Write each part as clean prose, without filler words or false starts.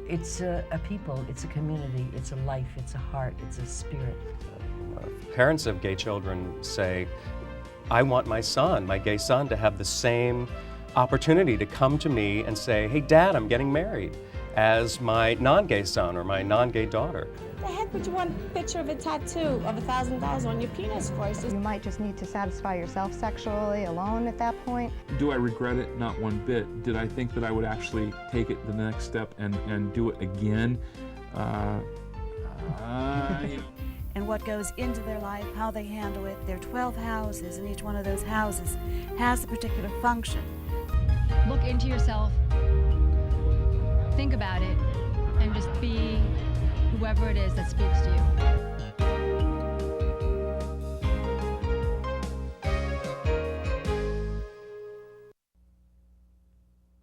It's a people, it's a community, it's a life, it's a heart, it's a spirit. Parents of gay children say, I want my son, my gay son, to have the same opportunity to come to me and say, hey, Dad, I'm getting married, as my non-gay son or my non-gay daughter. The heck would you want a picture of a tattoo of $1,000 on your penis for? You might just need to satisfy yourself sexually alone at that point. Do I regret it? Not one bit. Did I think that I would actually take it the next step and do it again? And what goes into their life, how they handle it. There are 12 houses, and each one of those houses has a particular function. Look into yourself, think about it, and just be whoever it is that speaks to you.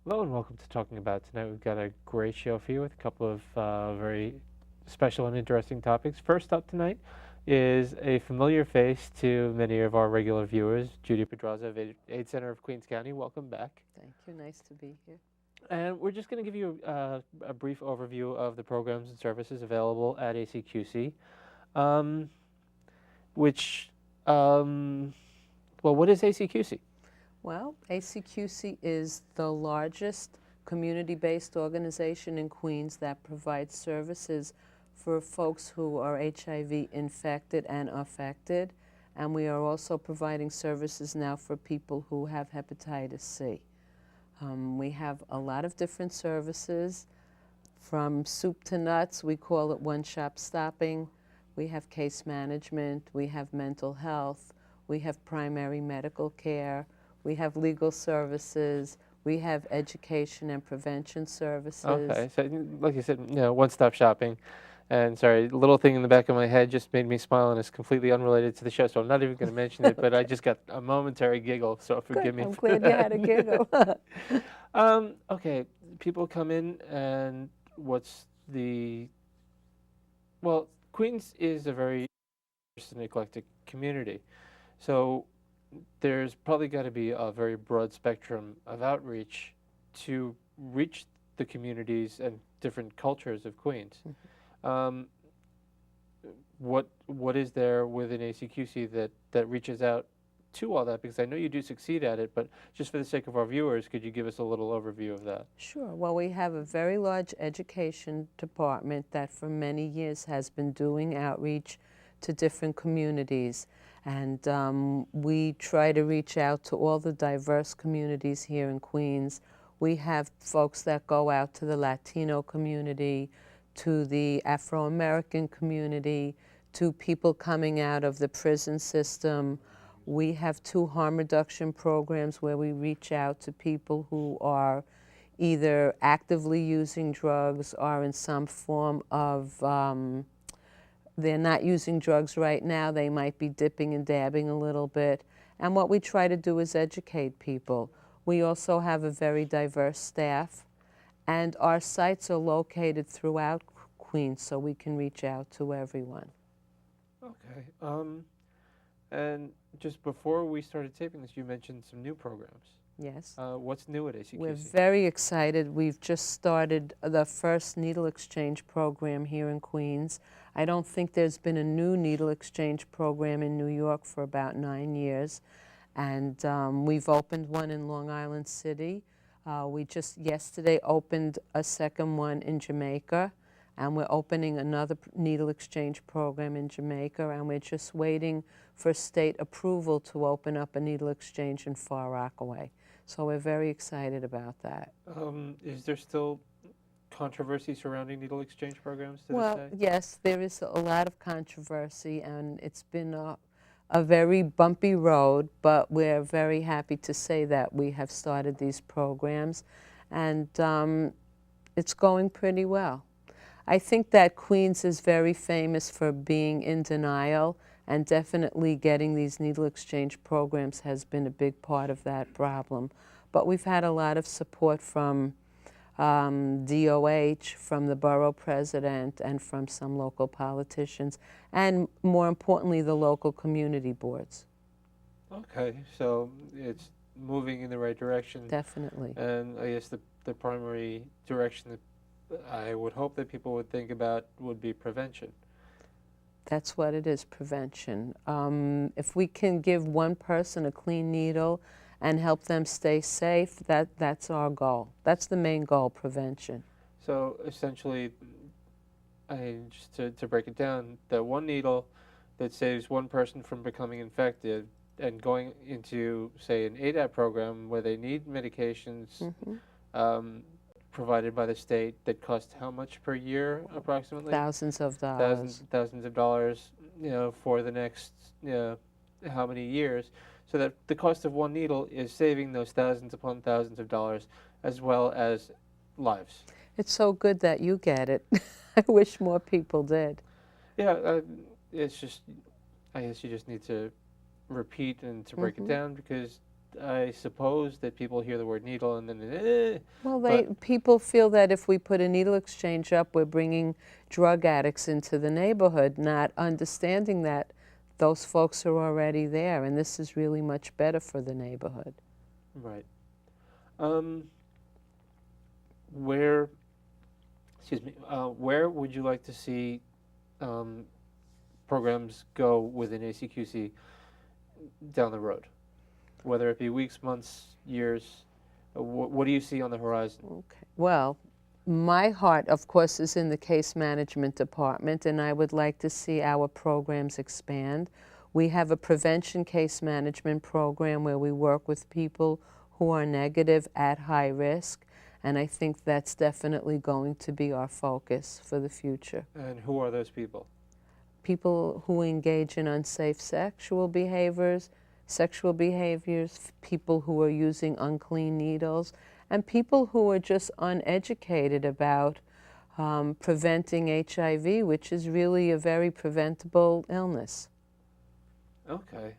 Hello and welcome to Talking About Tonight. We've got a great show for you with a couple of very special and interesting topics. First up tonight is a familiar face to many of our regular viewers, Judy Pedraza of AIDS Center of Queens County. Welcome back. Thank you. Nice to be here. And we're just going to give you a brief overview of the programs and services available at ACQC, well, what is ACQC? Well, ACQC is the largest community-based organization in Queens that provides services for folks who are HIV infected and affected. And we are also providing services now for people who have hepatitis C. We have a lot of different services, from soup to nuts. We call it one-shop stopping. We have case management. We have mental health. We have primary medical care. We have legal services. We have education and prevention services. Okay, so like you said, one-stop shopping. And sorry, a little thing in the back of my head just made me smile, and it's completely unrelated to the show, so I'm not even going to mention it, but I just got a momentary giggle, so forgive me. I'm glad you had a giggle. Okay, people come in, and well, Queens is a very diverse and eclectic community, so there's probably got to be a very broad spectrum of outreach to reach the communities and different cultures of Queens. Mm-hmm. What is there within ACQC that reaches out to all that? Because I know you do succeed at it, but just for the sake of our viewers, could you give us a little overview of that? Sure. Well, we have a very large education department that for many years has been doing outreach to different communities. And we try to reach out to all the diverse communities here in Queens. We have folks that go out to the Latino community, to the Afro-American community, to people coming out of the prison system. We have 2 harm reduction programs where we reach out to people who are either actively using drugs or in some form of, they're not using drugs right now, they might be dipping and dabbing a little bit. And what we try to do is educate people. We also have a very diverse staff, and our sites are located throughout Queens, so we can reach out to everyone. Okay. And just before we started taping this, you mentioned some new programs. Yes. What's new at ACQC? We're very excited. We've just started the first needle exchange program here in Queens. I don't think there's been a new needle exchange program in New York for about 9 years. And we've opened one in Long Island City. We just yesterday opened a second one in Jamaica. And we're opening another needle exchange program in Jamaica, and we're just waiting for state approval to open up a needle exchange in Far Rockaway. So we're very excited about that. Is there still controversy surrounding needle exchange programs to Well, this day? yes, there is a lot of controversy, and it's been a very bumpy road, but we're very happy to say that we have started these programs, and it's going pretty well. I think that Queens is very famous for being in denial, and definitely getting these needle exchange programs has been a big part of that problem. But we've had a lot of support from DOH, from the borough president, and from some local politicians, and more importantly, the local community boards. Okay, so it's moving in the right direction. Definitely. And I guess the primary direction that I would hope that people would think about would be prevention. That's what it is, prevention. If we can give one person a clean needle and help them stay safe, that's our goal. That's the main goal, prevention. So essentially, just to break it down, that one needle that saves one person from becoming infected and going into, say, an ADAP program where they need medications provided by the state that cost how much per year approximately? Thousands of dollars. Thousands of dollars, for the next, how many years? So that the cost of one needle is saving those thousands upon thousands of dollars, as well as lives. It's so good that you get it. I wish more people did. Yeah, it's just, I guess you just need to repeat and to break it down, because I suppose that people hear the word needle and then, Well, people feel that if we put a needle exchange up, we're bringing drug addicts into the neighborhood, not understanding that those folks are already there, and this is really much better for the neighborhood. Right. Where would you like to see programs go within ACQC down the road? Whether it be weeks, months, years, what do you see on the horizon? Okay. Well, my heart, of course, is in the case management department, and I would like to see our programs expand. We have a prevention case management program where we work with people who are negative at high risk, and I think that's definitely going to be our focus for the future. And who are those people? People who engage in unsafe sexual behaviors, people who are using unclean needles, and people who are just uneducated about preventing HIV, which is really a very preventable illness. Okay.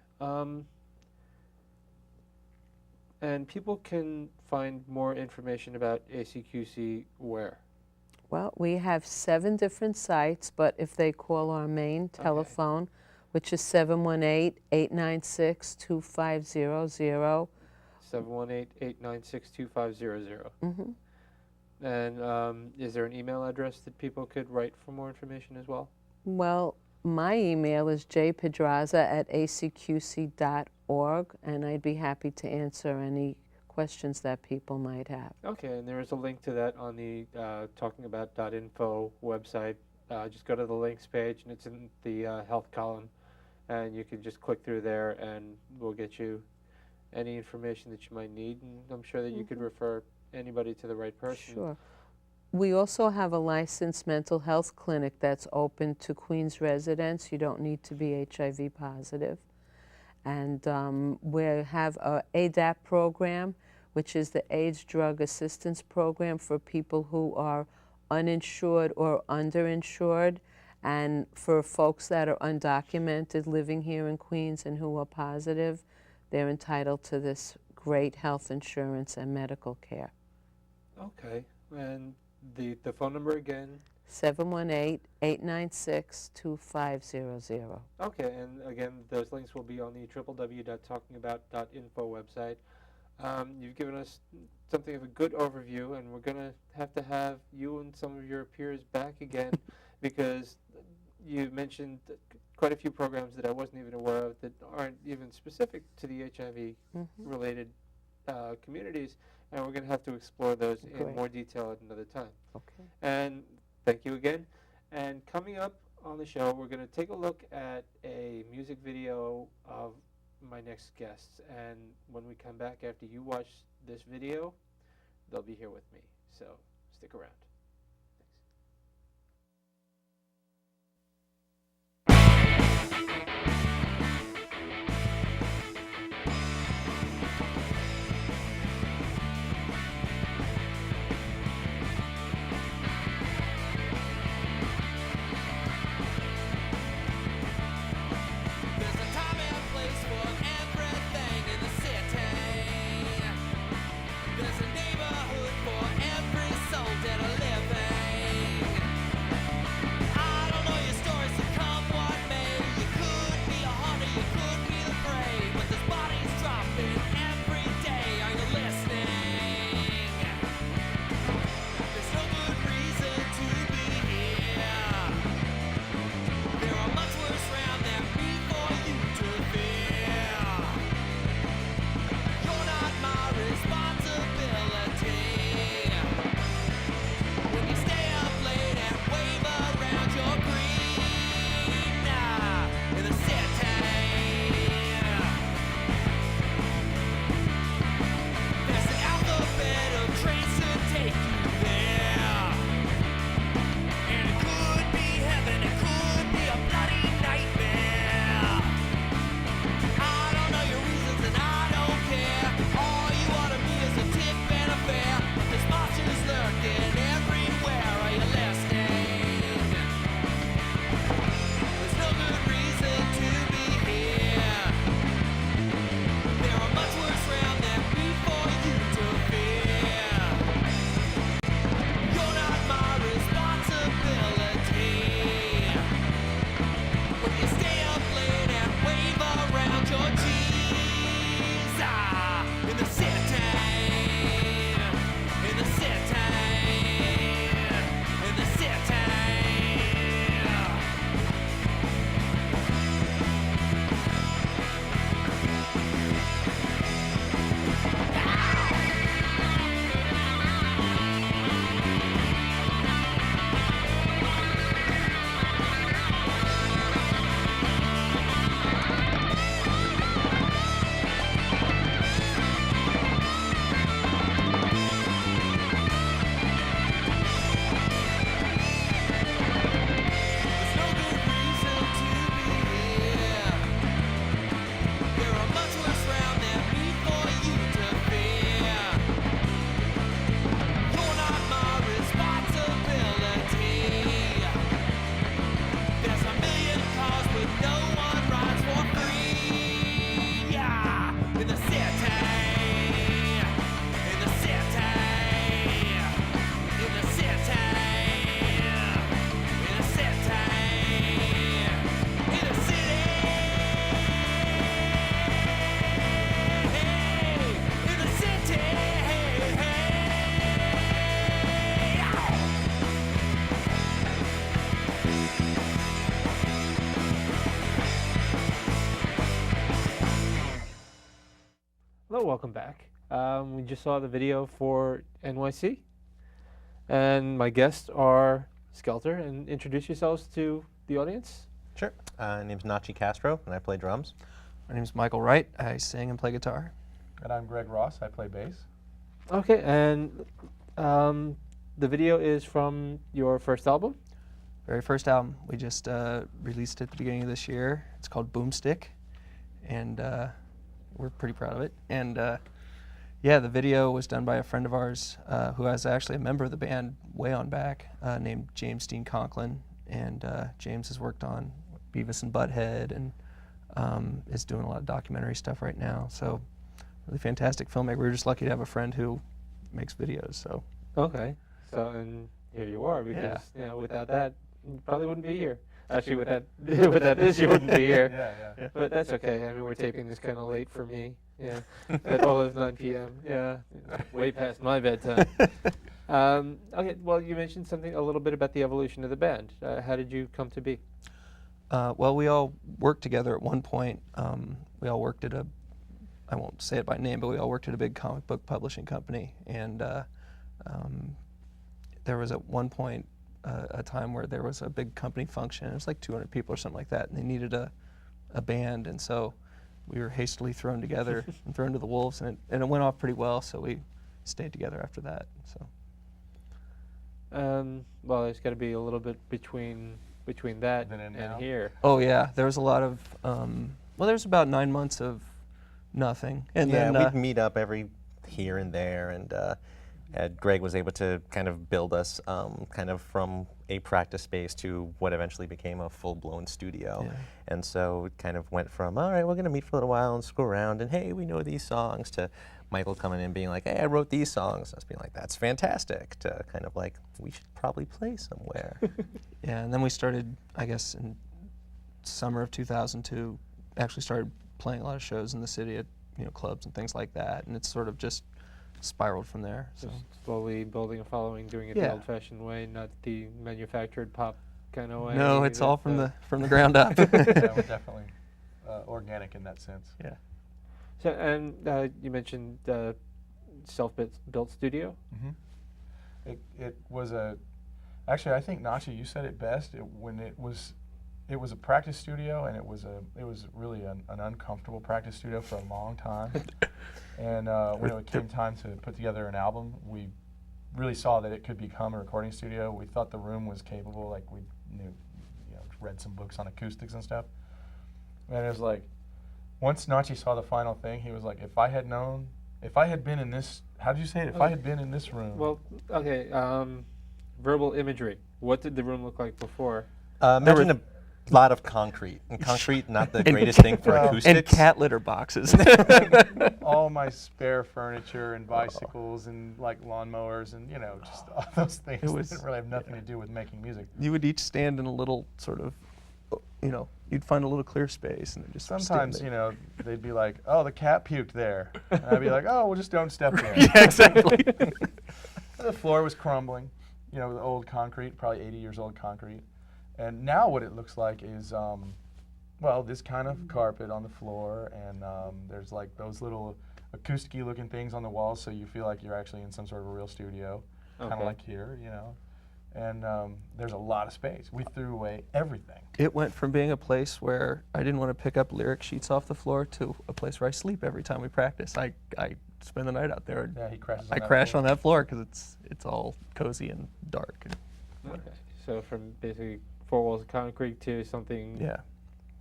And people can find more information about ACQC where? Well, we have 7 different sites, but if they call our main telephone, which is 718-896-2500. 718-896-2500. And is there an email address that people could write for more information as well? Well, my email is jpedraza@acqc.org, and I'd be happy to answer any questions that people might have. Okay, and there is a link to that on the talkingabout.info website. Just go to the links page, and it's in the health column, and you can just click through there, and we'll get you any information that you might need, and I'm sure that you could refer anybody to the right person. Sure. We also have a licensed mental health clinic that's open to Queens residents. You don't need to be HIV positive. And we have a ADAP program, which is the AIDS Drug Assistance Program for people who are uninsured or underinsured, and for folks that are undocumented living here in Queens and who are positive, they're entitled to this great health insurance and medical care. Okay, and the phone number again? 718-896-2500. Okay, and again, those links will be on the www.talkingabout.info website. You've given us something of a good overview, and we're going to have you and some of your peers back again because you mentioned quite a few programs that I wasn't even aware of that aren't even specific to the HIV-related communities, and we're going to have to explore those in more detail at another time. Okay. And thank you again. And coming up on the show, we're going to take a look at a music video of my next guests. And when we come back after you watch this video, they'll be here with me. So stick around. There's a neighborhood for every soul that Hello, welcome back. We just saw the video for NYC, and my guests are Skelter. And introduce yourselves to the audience. Sure. My name's Nachi Castro, and I play drums. My name's Michael Wright. I sing and play guitar. And I'm Greg Ross. I play bass. Okay, and the video is from your first album? Very first album. We just released it at the beginning of this year. It's called Boomstick, and we're pretty proud of it. And yeah, the video was done by a friend of ours who is actually a member of the band way on back, named James Dean Conklin. And James has worked on Beavis and Butthead and is doing a lot of documentary stuff right now. So really fantastic filmmaker. We were just lucky to have a friend who makes videos. So okay, so and here you are, because you know, without that, you probably wouldn't be here. Actually, without this, you wouldn't be here. Yeah. But that's okay. I mean, we're taping this kind of late for me. Yeah, at all of 9 p.m. Yeah, way past my bedtime. Okay, well, you mentioned something a little bit about the evolution of the band. How did you come to be? well, we all worked together at one point. We all worked at I won't say it by name, but we all worked at a big comic book publishing company. And there was at one point a time where there was a big company function. It was like 200 people or something like that, and they needed a band. And so we were hastily thrown together and thrown to the wolves, and it went off pretty well, so we stayed together after that. So. Well, there's got to be a little bit between that and here. Oh yeah, there was a lot of well, there's about 9 months of nothing, and yeah, then we'd meet up every here and there, and Greg was able to kind of build us kind of from a practice space to what eventually became a full-blown studio. Yeah. And so it kind of went from, all right, we're going to meet for a little while and screw around, and hey, we know these songs, to Michael coming in being like, hey, I wrote these songs. Us being like, that's fantastic, to kind of like, we should probably play somewhere. yeah, and then we started, I guess, in summer of 2002, actually started playing a lot of shows in the city at clubs and things like that, and it's sort of just spiraled from there. So Just slowly building a following, doing it the old-fashioned way, not the manufactured pop kind of way. No, it's all from the ground up. Yeah, we're definitely organic in that sense. Yeah. So, and you mentioned self-built studio. Mm-hmm. It was actually, I think Nachi, you said it best. It was a practice studio, and it was really an uncomfortable practice studio for a long time. And when it came time to put together an album, we really saw that it could become a recording studio. We thought the room was capable, like we knew, read some books on acoustics and stuff. And it was like, once Nachi saw the final thing, he was like, if I had been in this, how did you say it? If I had been in this room. Well, okay, verbal imagery. What did the room look like before? Imagine a lot of concrete. And concrete, not the greatest thing for acoustics. And cat litter boxes. All my spare furniture and bicycles and like lawnmowers and just all those things that didn't really have nothing to do with making music. You would each stand in a little sort of, you'd find a little clear space and then just sometimes they'd be like, oh, the cat puked there, and I'd be like, oh, well, just don't step there. Yeah, exactly. The floor was crumbling, the old concrete, probably 80 years old concrete. And now what it looks like is, this kind of carpet on the floor, and there's like those little acoustic-y looking things on the walls, so you feel like you're actually in some sort of a real studio, kind of like here, And there's a lot of space. We threw away everything. It went from being a place where I didn't want to pick up lyric sheets off the floor to a place where I sleep every time we practice. I spend the night out there. Yeah, he crashes on I that crash floor. on that floor because it's all cozy and dark. Okay, so from basically 4 walls of concrete to something Yeah,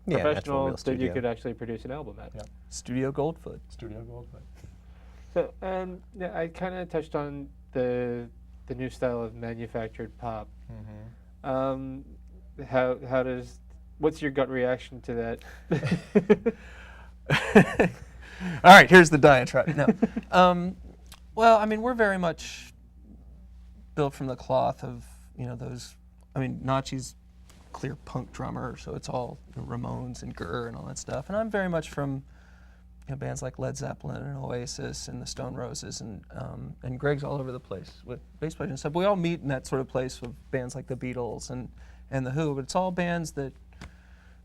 professional real that you studio. could actually produce an album at. Yeah. Studio Goldfoot. Studio Goldfoot. So, I kind of touched on the new style of manufactured pop. Mm-hmm. What's your gut reaction to that? All right, here's the diatribe. No. Well, I mean, we're very much built from the cloth of, those, Nachi's clear punk drummer, so it's all Ramones and Gurr and all that stuff. And I'm very much from bands like Led Zeppelin and Oasis and the Stone Roses, and Greg's all over the place with bass players and stuff. We all meet in that sort of place with bands like the Beatles and and The Who, but it's all bands that,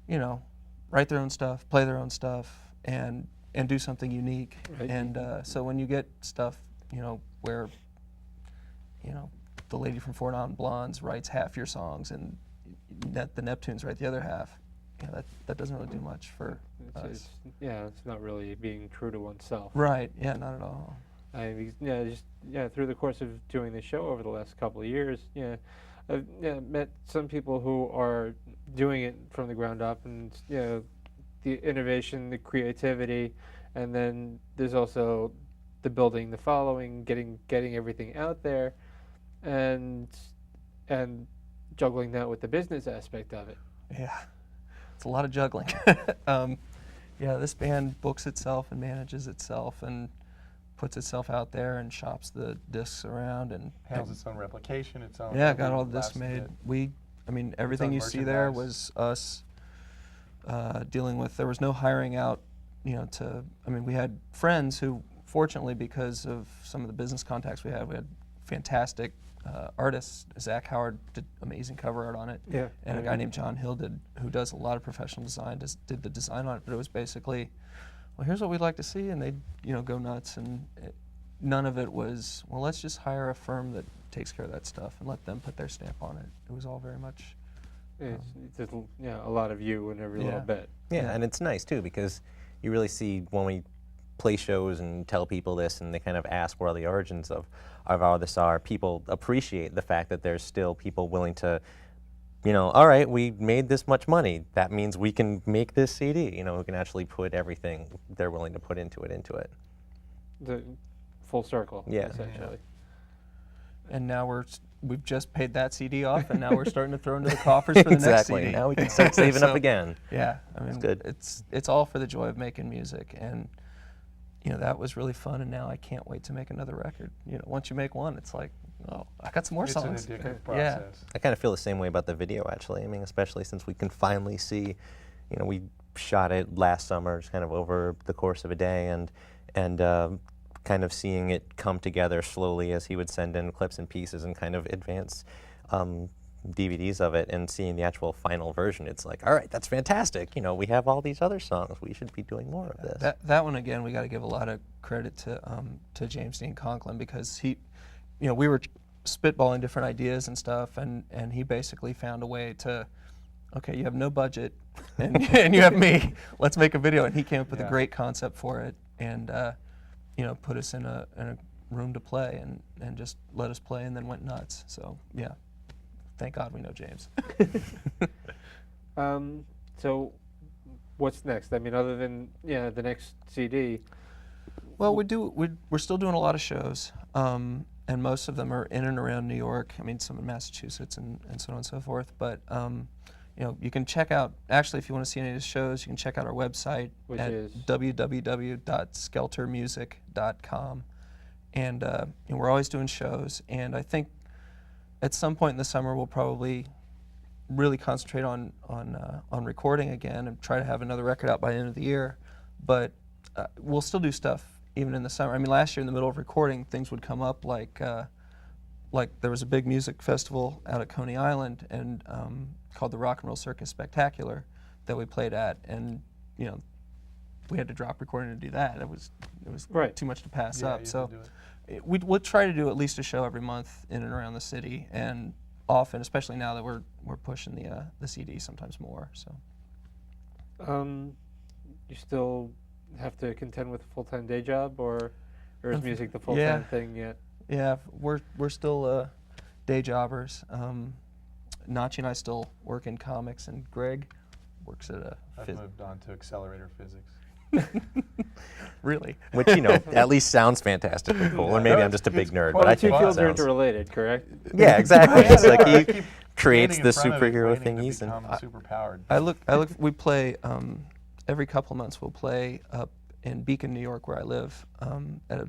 you know, write their own stuff, play their own stuff, and do something unique. Right. And so when you get stuff, you know, where, you know, the lady from Four Non Blondes writes half your songs and the Neptunes write the other half, you know, that doesn't really do much for us. It's not really being true to oneself. Right, yeah, not at all. Through the course of doing the show over the last couple of years, I've met some people who are doing it from the ground up, and the innovation, the creativity, and then there's also the building, the following, getting everything out there, and juggling that with the business aspect of it. Yeah, it's a lot of juggling. Yeah, this band books itself and manages itself and puts itself out there and shops the discs around and handles its own replication, its own. Yeah, got all the discs made. I mean, everything you see there was us dealing with. There was no hiring out, you know, I mean, we had friends who, fortunately, because of some of the business contacts we had fantastic artists. Zach Howard did amazing cover art on it. Yeah. And a guy named John Hill who does a lot of professional design, did the design on it, but it was basically, well, here's what we'd like to see, and they'd, you know, go nuts, and none of it was, well, let's just hire a firm that takes care of that stuff and let them put their stamp on it. It was all very much... It's a lot of you in every little bit. Yeah, and it's nice, too, because you really see when we play shows and tell people this, and they kind of ask where the origins of all this are, people appreciate the fact that there's still people willing to, you know, all right, we made this much money. That means we can make this CD. You know, who can actually put everything they're willing to put into it. The full circle, essentially. Yeah. And now we've just paid that CD off, and now we're starting to throw into the coffers for the next CD. Now we can start saving up again. Yeah, I mean, it's good. It's all for the joy of making music, and you know, that was really fun, and now I can't wait to make another record. You know, once you make one, it's like, oh, I got some more songs. It's an addictive process. I kind of feel the same way about the video, actually. I mean, especially since we can finally see, you know, we shot it last summer, just kind of over the course of a day, and kind of seeing it come together slowly as he would send in clips and pieces and kind of advance DVDs of it, and seeing the actual final version, it's like, all right, that's fantastic. You know, we have all these other songs. We should be doing more of this. That one, again, we got to give a lot of credit to James Dean Conklin, because he, you know, we were spitballing different ideas and stuff, and he basically found a way to, okay, you have no budget, and you have me. Let's make a video, and he came up with a great concept for it, and you know, put us in a room to play, and just let us play, and then went nuts. So yeah. Thank God we know James. So, what's next? I mean, other than the next CD. Well, we're still doing a lot of shows, and most of them are in and around New York. I mean, some in Massachusetts and so on and so forth. But you know, you can check out. Actually, if you want to see any of the shows, you can check out our website, which is www.skeltermusic.com, and we're always doing shows. And I think at some point in the summer, we'll probably really concentrate on recording again and try to have another record out by the end of the year. But we'll still do stuff even in the summer. I mean, last year in the middle of recording, things would come up like there was a big music festival out at Coney Island and called the Rock and Roll Circus Spectacular that we played at, and you know, we had to drop recording to do that. It was too much to pass up. So. We'll try to do at least a show every month in and around the city, and often, especially now that we're pushing the CD sometimes more. So, you still have to contend with a full-time day job, or is music the full-time thing yet? Yeah, we're still day jobbers. Nachi and I still work in comics, and Greg works at I've moved on to accelerator physics. Really? Which, you know, at least sounds fantastically cool. Or maybe I'm just a big nerd, but I think the two fields are interrelated, correct? Yeah, exactly. It's like he creates the superhero thing he's in. Superpowered. I look. We play every couple of months. We'll play up in Beacon, New York, where I live, at a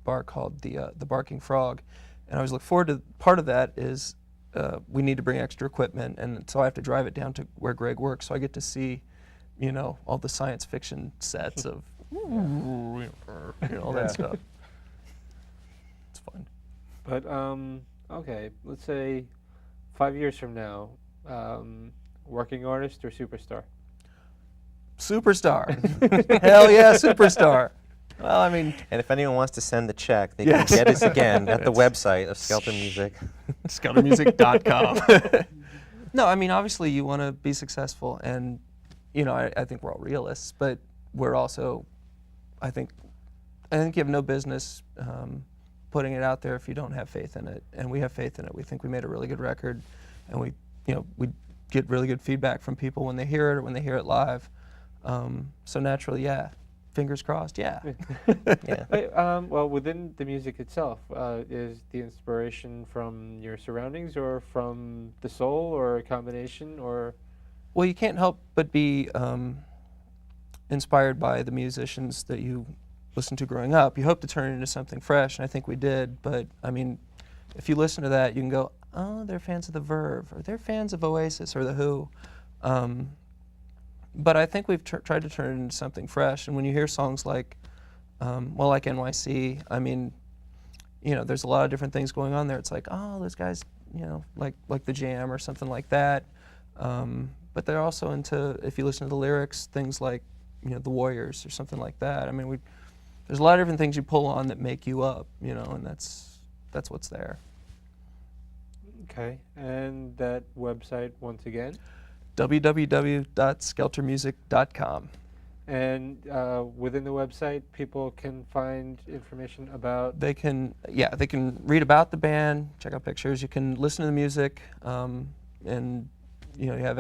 bar called the Barking Frog, and I always look forward to. Part of that is we need to bring extra equipment, and so I have to drive it down to where Greg works, so I get to see, you know, all the science fiction sets of all that stuff. It's fun. But okay, let's say 5 years from now, Working artist or superstar? Superstar. Hell yeah, superstar. Well, I mean, And if anyone wants to send the check, they Yes. can get us again at the website of Skelter Music. SkelterMusic.com. No, I mean, obviously you want to be successful, and you know, I think we're all realists, but we're also, I think you have no business putting it out there if you don't have faith in it, and we have faith in it. We think we made a really good record, and we get really good feedback from people when they hear it or when they hear it live. So naturally, yeah, fingers crossed, yeah. Yeah. Well, within the music itself, is the inspiration from your surroundings or from the soul or a combination or? Well, you can't help but be inspired by the musicians that you listen to growing up. You hope to turn it into something fresh, and I think we did. But I mean, if you listen to that, you can go, oh, they're fans of the Verve, or they're fans of Oasis or the Who. But I think we've tried to turn it into something fresh. And when you hear songs like, well, like NYC, I mean, you know, there's a lot of different things going on there. It's like, oh, those guys, you know, like the Jam or something like that. But they're also into, if you listen to the lyrics, things like, you know, the Warriors or something like that. I mean, there's a lot of different things you pull on that make you up, you know, and that's what's there. Okay, and that website once again? www.skeltermusic.com. And within the website, people can find information about? They can read about the band, check out pictures. You can listen to the music, and you know, you have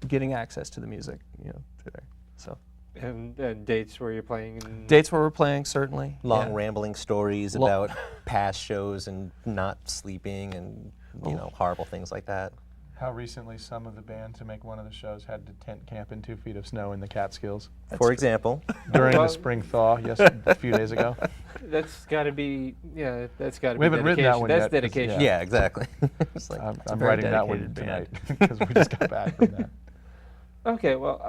getting access to the music, you know, through there. So. And dates where you're playing? Dates where we're playing, certainly. Long rambling stories about past shows and not sleeping and you know, horrible things like that. How recently some of the band to make one of the shows had to tent camp in 2 feet of snow in the Catskills. For example. During the spring thaw, a few days ago. That's got to be, yeah, that's got to be We haven't written that one That's yet. dedication. Yeah, exactly. It's like, I'm writing that one tonight because we just got back from that. Okay, well,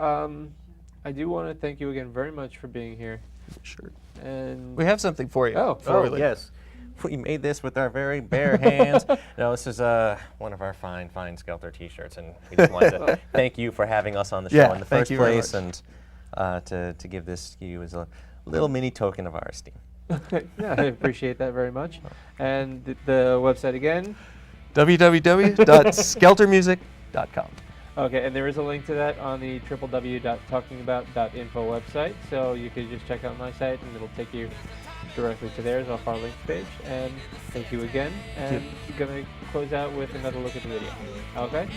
I do want to thank you again very much for being here. Sure. And we have something for you. Oh, yes. We made this with our very bare hands. No, this is one of our fine Skelter T-shirts, and we just wanted to thank you for having us on the show in the first place, and to give this to you as a little mini token of our esteem. Yeah, I appreciate that very much. And the website again? www.skeltermusic.com. Okay, and there is a link to that on the www.talkingabout.info website, so you could just check out my site and it'll take you directly to theirs off our links page. And thank you again, and we're going to close out with another look at the video. Okay?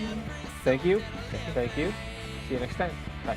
Thank you. Thank you. See you next time. Bye.